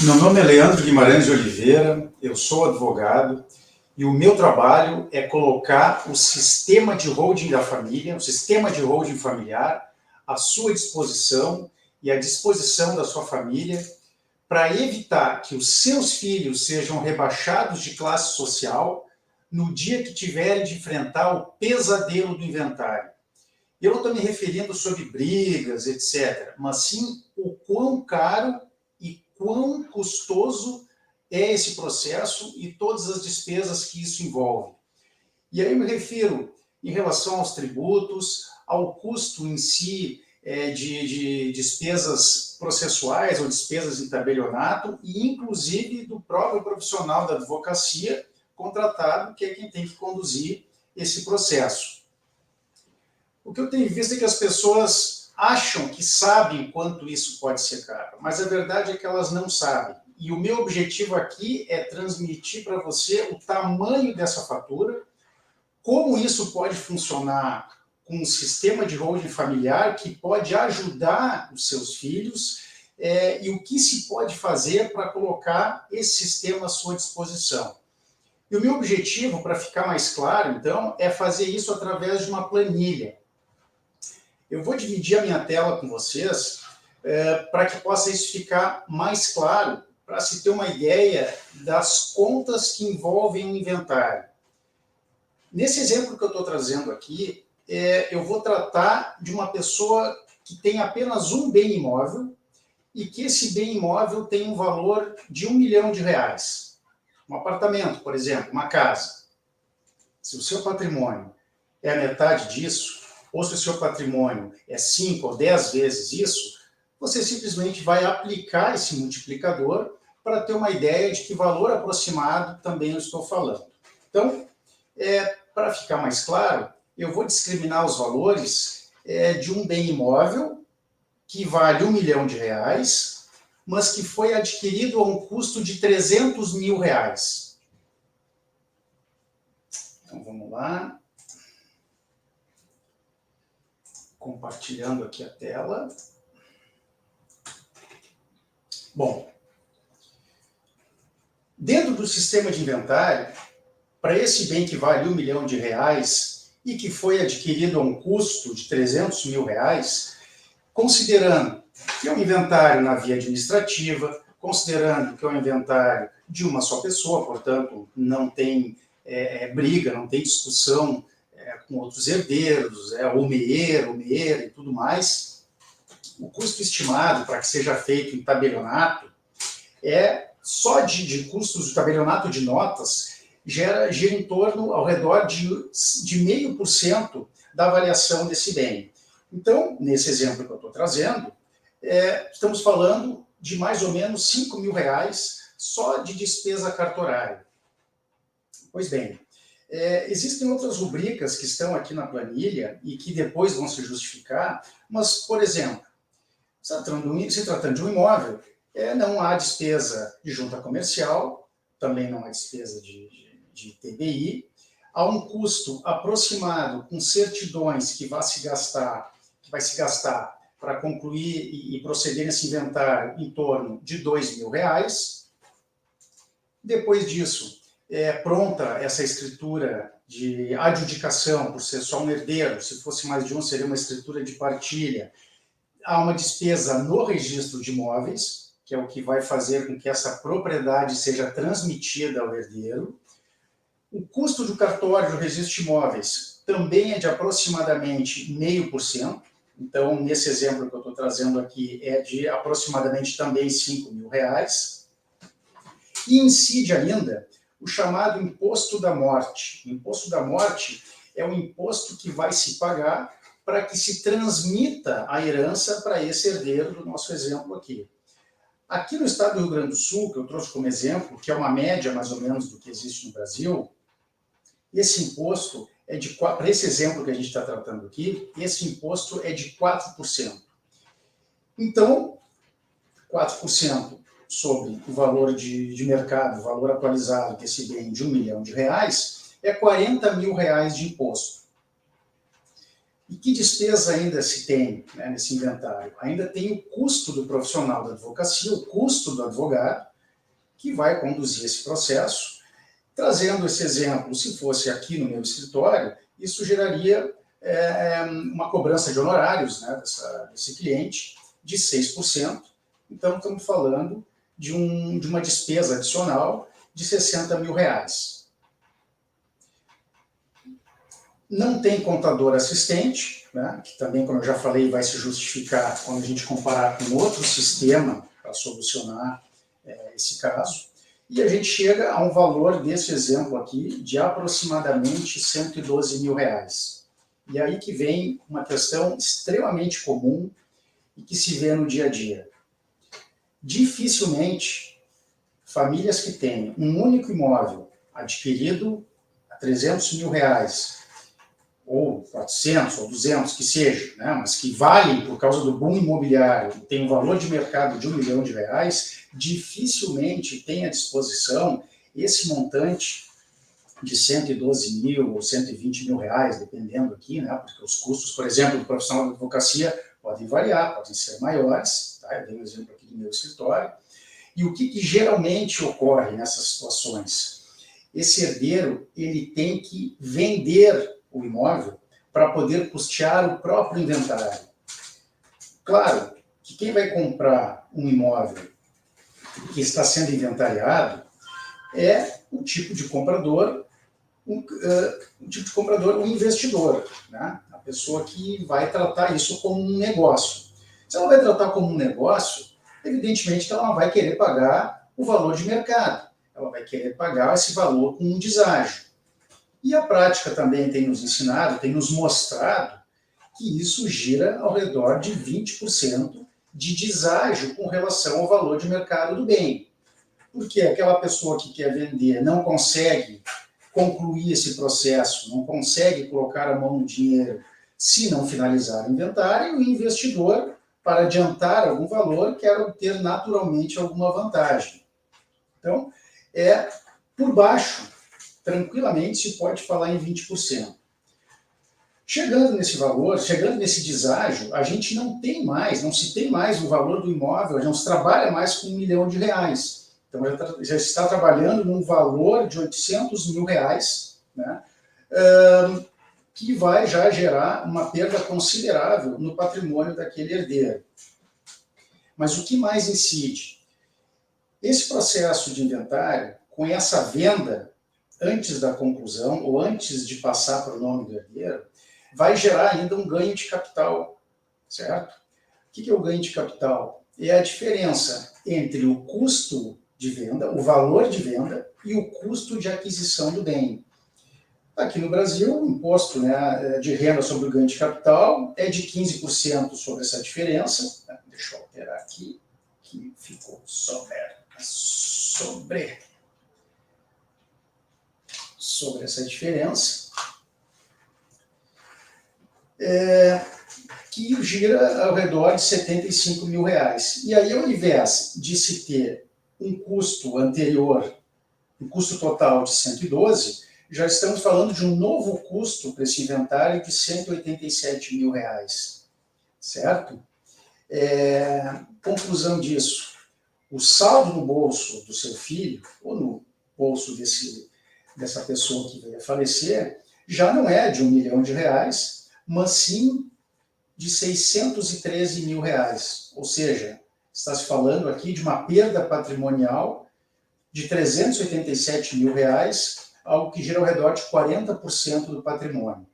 Meu nome é Leandro Guimarães de Oliveira, eu sou advogado e o meu trabalho é colocar o sistema de holding da família, o sistema de holding familiar, à sua disposição e à disposição da sua família para evitar que os seus filhos sejam rebaixados de classe social no dia que tiverem de enfrentar o pesadelo do inventário. Eu não estou me referindo sobre brigas, etc., mas sim o quão caro e quão custoso é esse processo e todas as despesas que isso envolve. E aí eu me refiro em relação aos tributos, ao custo em si de despesas processuais ou despesas em tabelionato e, inclusive, do próprio profissional da advocacia contratado, que é quem tem que conduzir esse processo. O que eu tenho visto é que as pessoas acham que sabem quanto isso pode ser caro, mas a verdade é que elas não sabem. E o meu objetivo aqui é transmitir para você o tamanho dessa fatura, como isso pode funcionar com um sistema de holding familiar que pode ajudar os seus filhos e o que se pode fazer para colocar esse sistema à sua disposição. E o meu objetivo, para ficar mais claro, então, é fazer isso através de uma planilha. Eu vou dividir a minha tela com vocês para que possa isso ficar mais claro, para se ter uma ideia das contas que envolvem o inventário. Nesse exemplo que eu estou trazendo aqui, eu vou tratar de uma pessoa que tem apenas um bem imóvel e que esse bem imóvel tem um valor de R$1 milhão. Um apartamento, por exemplo, uma casa. Se o seu patrimônio é a metade disso, ou se o seu patrimônio é 5 ou 10 vezes isso, você simplesmente vai aplicar esse multiplicador para ter uma ideia de que valor aproximado também eu estou falando. Então, para ficar mais claro, eu vou discriminar os valores de um bem imóvel que vale R$1 milhão, mas que foi adquirido a um custo de R$300 mil. Então, vamos lá. Compartilhando aqui a tela. Bom, dentro do sistema de inventário, para esse bem que vale R$1 milhão e que foi adquirido a um custo de R$300 mil, considerando que é um inventário na via administrativa, considerando que é um inventário de uma só pessoa, portanto, não tem briga, não tem discussão com outros herdeiros, meera e tudo mais, o custo estimado para que seja feito em tabelionato só de custos de tabelionato de notas gira em torno, ao redor de 0,5% da avaliação desse bem. Então, nesse exemplo que eu estou trazendo, estamos falando de mais ou menos R$5 mil só de despesa cartorária. Pois bem, existem outras rubricas que estão aqui na planilha e que depois vão se justificar, mas, por exemplo, se tratando de um imóvel, não há despesa de junta comercial, também não há despesa de TBI, há um custo aproximado com certidões que vai se gastar para concluir e proceder nesse inventário em torno de R$2 mil. Depois disso, pronta essa escritura de adjudicação, por ser só um herdeiro, se fosse mais de um, seria uma escritura de partilha. Há uma despesa no registro de imóveis, que é o que vai fazer com que essa propriedade seja transmitida ao herdeiro. O custo do cartório do registro de imóveis também é de aproximadamente 0,5%. Então, nesse exemplo que eu estou trazendo aqui, é de aproximadamente também R$5 mil. E incide ainda o chamado imposto da morte. O imposto da morte é um imposto que vai se pagar para que se transmita a herança para esse herdeiro do nosso exemplo aqui. Aqui no estado do Rio Grande do Sul, que eu trouxe como exemplo, que é uma média mais ou menos do que existe no Brasil, esse imposto para esse exemplo que a gente está tratando aqui, esse imposto é de 4%. Então, 4% sobre o valor de mercado, o valor atualizado desse bem de R$1 milhão, é R$40 mil de imposto. E que despesa ainda se tem nesse inventário? Ainda tem o custo do profissional da advocacia, o custo do advogado, que vai conduzir esse processo. Trazendo esse exemplo, se fosse aqui no meu escritório, isso geraria uma cobrança de honorários, né, desse cliente de 6%. Então, estamos falando de uma despesa adicional de R$60 mil. Não tem contador assistente, né, que também, como eu já falei, vai se justificar quando a gente comparar com outro sistema para solucionar esse caso. E a gente chega a um valor desse exemplo aqui de aproximadamente R$112 mil. E aí que vem uma questão extremamente comum e que se vê no dia a dia. Dificilmente, famílias que têm um único imóvel adquirido a R$300 mil, ou 400, ou 200, que seja, né, mas que valem por causa do boom imobiliário, tem um valor de mercado de R$1 milhão, dificilmente tem à disposição esse montante de 112 mil ou 120 mil reais, dependendo aqui, né, porque os custos, por exemplo, do profissional de advocacia podem variar, podem ser maiores, tá? Eu dei um exemplo aqui do meu escritório. E o que geralmente ocorre nessas situações? Esse herdeiro, ele tem que vender o imóvel para poder custear o próprio inventário. Claro que quem vai comprar um imóvel que está sendo inventariado é o tipo de comprador, um investidor, né? A pessoa que vai tratar isso como um negócio. Se ela vai tratar como um negócio, evidentemente que ela não vai querer pagar o valor de mercado. Ela vai querer pagar esse valor com um deságio. E a prática também tem nos ensinado, tem nos mostrado que isso gira ao redor de 20% de deságio com relação ao valor de mercado do bem. Porque aquela pessoa que quer vender não consegue concluir esse processo, não consegue colocar a mão no dinheiro se não finalizar o inventário, e o investidor, para adiantar algum valor, quer obter naturalmente alguma vantagem. Então, por baixo, tranquilamente se pode falar em 20%. Chegando nesse valor, chegando nesse deságio, a gente não se tem mais o valor do imóvel, não se trabalha mais com R$1 milhão. Então, já está trabalhando num valor de R$800 mil, né, que vai já gerar uma perda considerável no patrimônio daquele herdeiro. Mas o que mais incide? Esse processo de inventário, com essa venda antes da conclusão, ou antes de passar para o nome do herdeiro, vai gerar ainda um ganho de capital, certo? O que é o ganho de capital? É a diferença entre o custo de venda, o valor de venda, e o custo de aquisição do bem. Aqui no Brasil, o imposto, né, de renda sobre o ganho de capital é de 15% sobre essa diferença. Deixa eu alterar aqui, que ficou sobre essa diferença. Que gira ao redor de R$75 mil. E aí, ao invés de se ter um custo anterior, um custo total de 112, já estamos falando de um novo custo para esse inventário de R$187 mil, certo? Conclusão disso, o saldo no bolso do seu filho, ou no bolso dessa pessoa que veio a falecer, já não é de R$1 milhão, mas sim de R$613 mil. Ou seja, está se falando aqui de uma perda patrimonial de R$387 mil, algo que gira ao redor de 40% do patrimônio.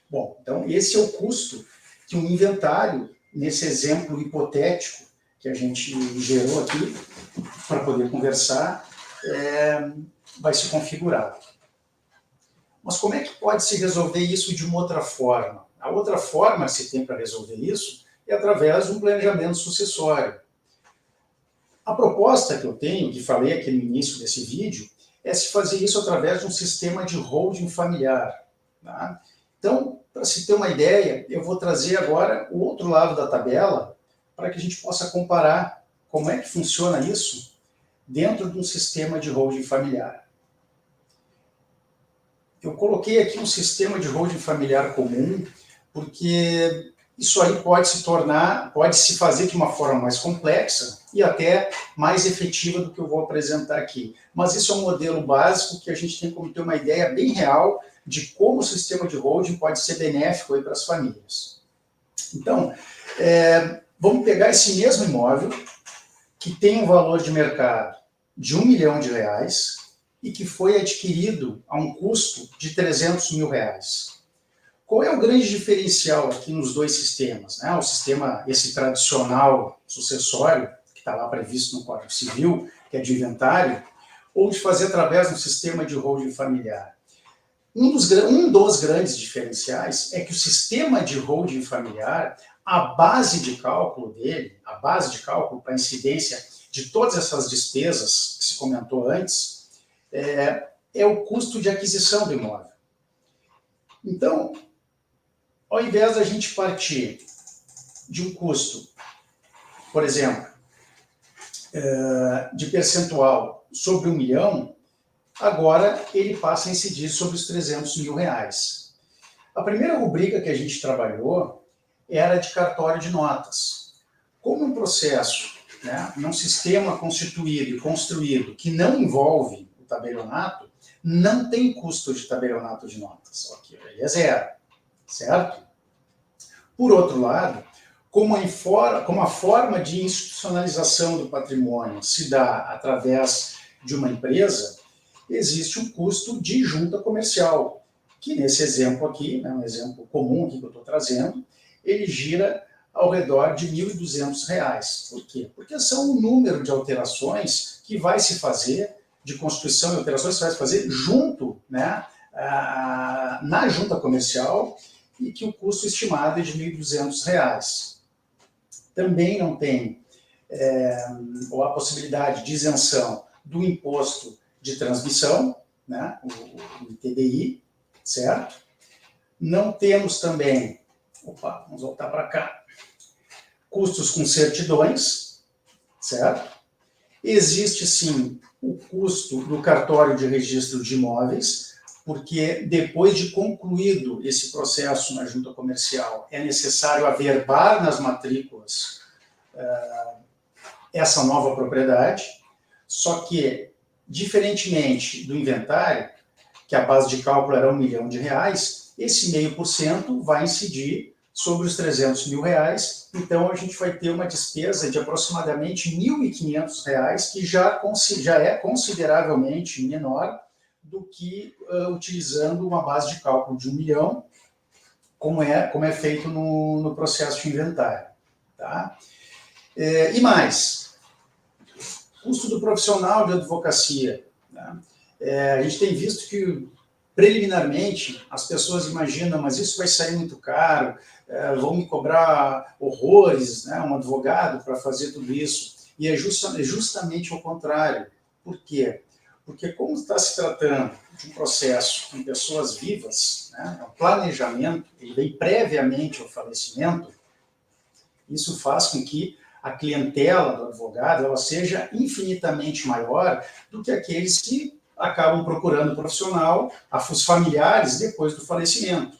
Bom, então esse é o custo que um inventário, nesse exemplo hipotético que a gente gerou aqui, para poder conversar, vai se configurar. Mas como é que pode se resolver isso de uma outra forma? A outra forma que se tem para resolver isso é através de um planejamento sucessório. A proposta que eu tenho, que falei aqui no início desse vídeo, é se fazer isso através de um sistema de holding familiar. Tá? Então, para se ter uma ideia, eu vou trazer agora o outro lado da tabela para que a gente possa comparar como é que funciona isso dentro de um sistema de holding familiar. Eu coloquei aqui um sistema de holding familiar comum, porque isso aí pode se fazer de uma forma mais complexa, e até mais efetiva do que eu vou apresentar aqui. Mas isso é um modelo básico que a gente tem como ter uma ideia bem real de como o sistema de holding pode ser benéfico para as famílias. Então, vamos pegar esse mesmo imóvel, que tem um valor de mercado de R$1 milhão e que foi adquirido a um custo de R$300 mil. Qual é o grande diferencial aqui nos dois sistemas? O sistema, esse tradicional sucessório, que está lá previsto no Código Civil, que é de inventário, ou de fazer através do sistema de holding familiar. Um dos grandes diferenciais é que o sistema de holding familiar, a base de cálculo dele, a base de cálculo para a incidência de todas essas despesas que se comentou antes, é o custo de aquisição do imóvel. Então, ao invés da gente partir de um custo, por exemplo, de percentual sobre R$1 milhão, agora ele passa a incidir sobre os R$300 mil. A primeira rubrica que a gente trabalhou era de cartório de notas. Como um processo, num sistema constituído e construído que não envolve o tabelionato, não tem custo de tabelionato de notas. Aqui, ele é zero, certo? Por outro lado, como a forma de institucionalização do patrimônio se dá através de uma empresa, existe um custo de junta comercial, que nesse exemplo aqui, um exemplo comum aqui que eu estou trazendo, ele gira ao redor de R$ 1.200. Por quê? Porque são um número de alterações que vai se fazer, de constituição e alterações que vai se fazer junto, na junta comercial, e que o custo estimado é de R$ 1.200. Também não tem a possibilidade de isenção do imposto de transmissão, o ITBI, certo? Não temos também, vamos voltar para cá, custos com certidões, certo? Existe, sim, o custo do cartório de registro de imóveis, porque depois de concluído esse processo na junta comercial, é necessário averbar nas matrículas essa nova propriedade, só que, diferentemente do inventário, que a base de cálculo era R$1 milhão, esse 0,5% vai incidir sobre os R$300 mil, então a gente vai ter uma despesa de aproximadamente R$ 1.500, que já é consideravelmente menor do que utilizando uma base de cálculo de R$1 milhão, como é feito no processo de inventário. Tá? E mais, custo do profissional de advocacia. A gente tem visto que, preliminarmente, as pessoas imaginam, mas isso vai sair muito caro, vão me cobrar horrores, um advogado para fazer tudo isso. E é justamente o contrário. Por quê? Porque como está se tratando de um processo com pessoas vivas, o planejamento, ele vem previamente ao falecimento, isso faz com que a clientela do advogado ela seja infinitamente maior do que aqueles que acabam procurando profissional, os familiares, depois do falecimento.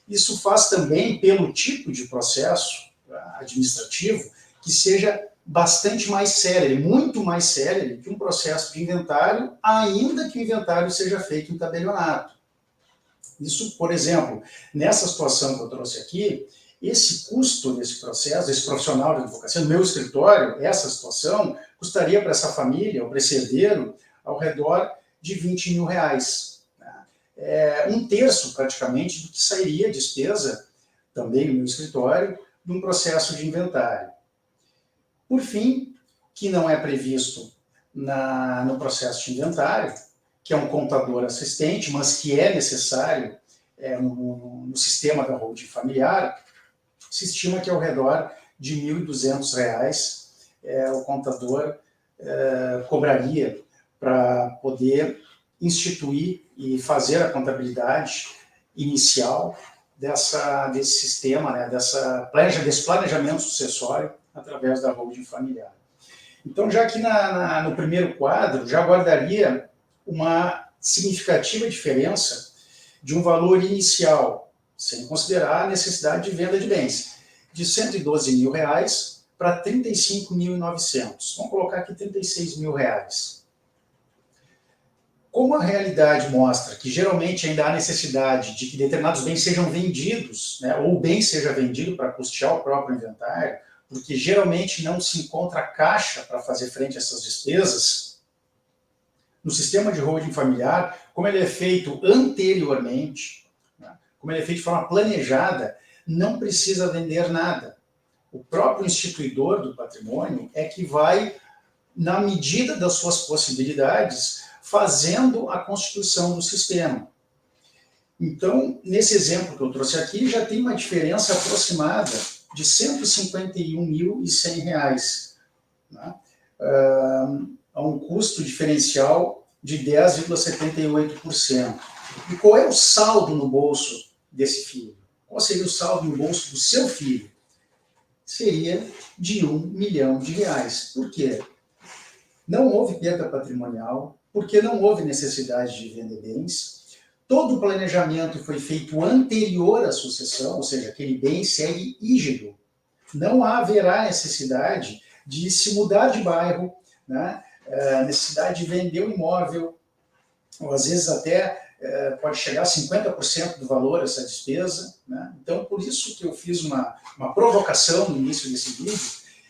Isso faz também, pelo tipo de processo administrativo, que seja bastante mais célere, muito mais célere que um processo de inventário, ainda que o inventário seja feito em tabelionato. Isso, por exemplo, nessa situação que eu trouxe aqui, esse custo desse processo, desse profissional de advocacia, no meu escritório, essa situação, custaria para essa família, ou para esse herdeiro, ao redor de R$20 mil. Um terço, praticamente, do que sairia despesa, também no meu escritório, de um processo de inventário. Por fim, que não é previsto no processo de inventário, que é um contador assistente, mas que é necessário no sistema da holding familiar, se estima que ao redor de R$ 1.200 o contador cobraria para poder instituir e fazer a contabilidade inicial desse sistema, desse planejamento sucessório através da holding familiar. Então, já aqui no primeiro quadro, já guardaria uma significativa diferença de um valor inicial, sem considerar a necessidade de venda de bens, de R$112 mil para 35.900. Vamos colocar aqui 36 mil reais. Como a realidade mostra que geralmente ainda há necessidade de que determinados bens sejam vendidos, né, ou o bem seja vendido para custear o próprio inventário, porque geralmente não se encontra caixa para fazer frente a essas despesas, no sistema de holding familiar, como ele é feito anteriormente, né, como ele é feito de forma planejada, não precisa vender nada. O próprio instituidor do patrimônio é que vai, na medida das suas possibilidades, fazendo a constituição do sistema. Então, nesse exemplo que eu trouxe aqui, já tem uma diferença aproximada de R$ 151.100, né? A um custo diferencial de 10,78%. E qual é o saldo no bolso desse filho? Qual seria o saldo no bolso do seu filho? Seria de R$ 1 milhão. Por quê? Não houve perda patrimonial, porque não houve necessidade de vender bens. Todo o planejamento foi feito anterior à sucessão, ou seja, aquele bem segue rígido. Não haverá necessidade de se mudar de bairro, né? Necessidade de vender o imóvel, ou às vezes até pode chegar a 50% do valor essa despesa, né? Então, por isso que eu fiz uma provocação no início desse vídeo,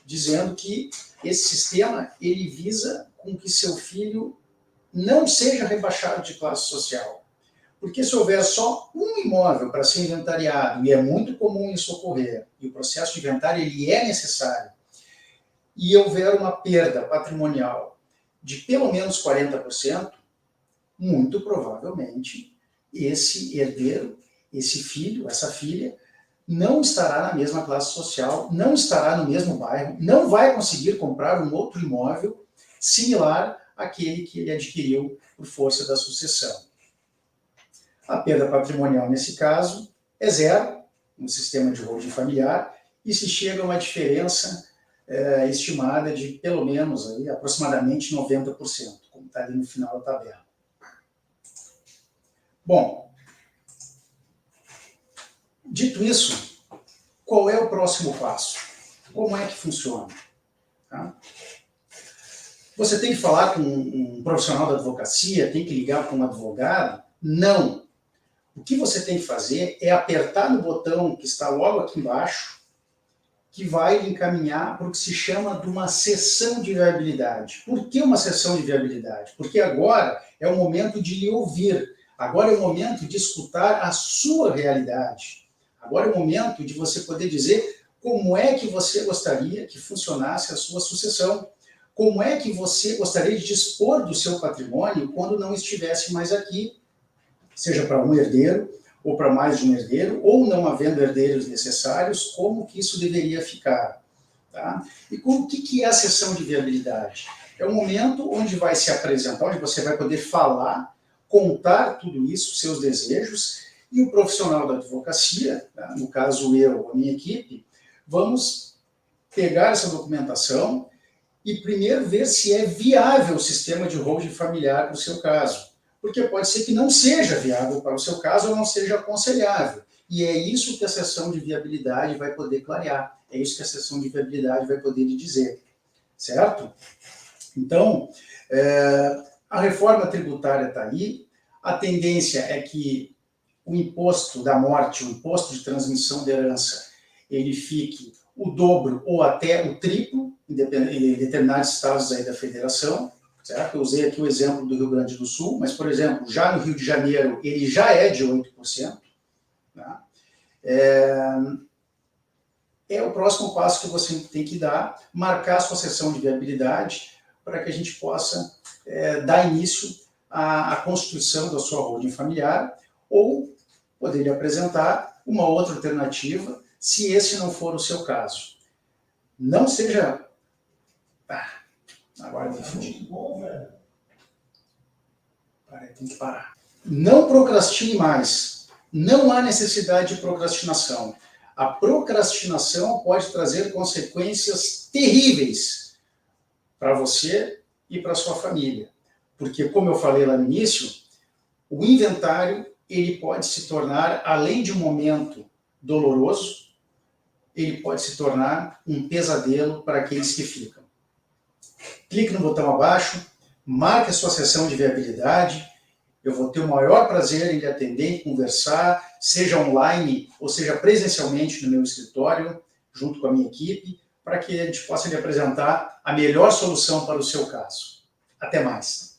dizendo que esse sistema ele visa com que seu filho não seja rebaixado de classe social. Porque se houver só um imóvel para ser inventariado, e é muito comum isso ocorrer, e o processo de inventário ele é necessário, e houver uma perda patrimonial de pelo menos 40%, muito provavelmente esse herdeiro, esse filho, essa filha, não estará na mesma classe social, não estará no mesmo bairro, não vai conseguir comprar um outro imóvel similar àquele que ele adquiriu por força da sucessão. A perda patrimonial, nesse caso, é zero no sistema de holding familiar e se chega a uma diferença estimada de pelo menos aí, aproximadamente 90%, como está ali no final da tabela. Bom, dito isso, qual é o próximo passo? Como é que funciona? Tá? Você tem que falar com um profissional da advocacia, tem que ligar para um advogado? Não. O que você tem que fazer é apertar no botão que está logo aqui embaixo, que vai lhe encaminhar para o que se chama de uma sessão de viabilidade. Por que uma sessão de viabilidade? Porque agora é o momento de lhe ouvir, agora é o momento de escutar a sua realidade. Agora é o momento de você poder dizer como é que você gostaria que funcionasse a sua sucessão, como é que você gostaria de dispor do seu patrimônio quando não estivesse mais aqui, seja para um herdeiro, ou para mais de um herdeiro, ou não havendo herdeiros necessários, como que isso deveria ficar. Tá? E o que é a sessão de viabilidade? É um momento onde vai se apresentar, onde você vai poder falar, contar tudo isso, seus desejos, e o profissional da advocacia, tá? No caso eu, a minha equipe, vamos pegar essa documentação e primeiro ver se é viável o sistema de holding familiar para o seu caso. Porque pode ser que não seja viável para o seu caso ou não seja aconselhável. E é isso que a sessão de viabilidade vai poder clarear. É isso que a sessão de viabilidade vai poder lhe dizer. Certo? Então, a reforma tributária está aí. A tendência é que o imposto da morte, o imposto de transmissão de herança, ele fique o dobro ou até o triplo em determinados estados aí da federação. Certo? Eu usei aqui o exemplo do Rio Grande do Sul, mas, por exemplo, já no Rio de Janeiro, ele já é de 8%. Tá? É o próximo passo que você tem que dar, marcar a sua sessão de viabilidade, para que a gente possa dar início à constituição da sua holding familiar, ou poder lhe apresentar uma outra alternativa, se esse não for o seu caso. Não seja... Agora tem que tem que parar. Não procrastine mais. Não há necessidade de procrastinação. A procrastinação pode trazer consequências terríveis para você e para sua família. Porque, como eu falei lá no início, o inventário ele pode se tornar, além de um momento doloroso, ele pode se tornar um pesadelo para aqueles que ficam. Clique no botão abaixo, marque a sua sessão de viabilidade. Eu vou ter o maior prazer em lhe atender, em conversar, seja online ou seja presencialmente no meu escritório, junto com a minha equipe, para que a gente possa lhe apresentar a melhor solução para o seu caso. Até mais!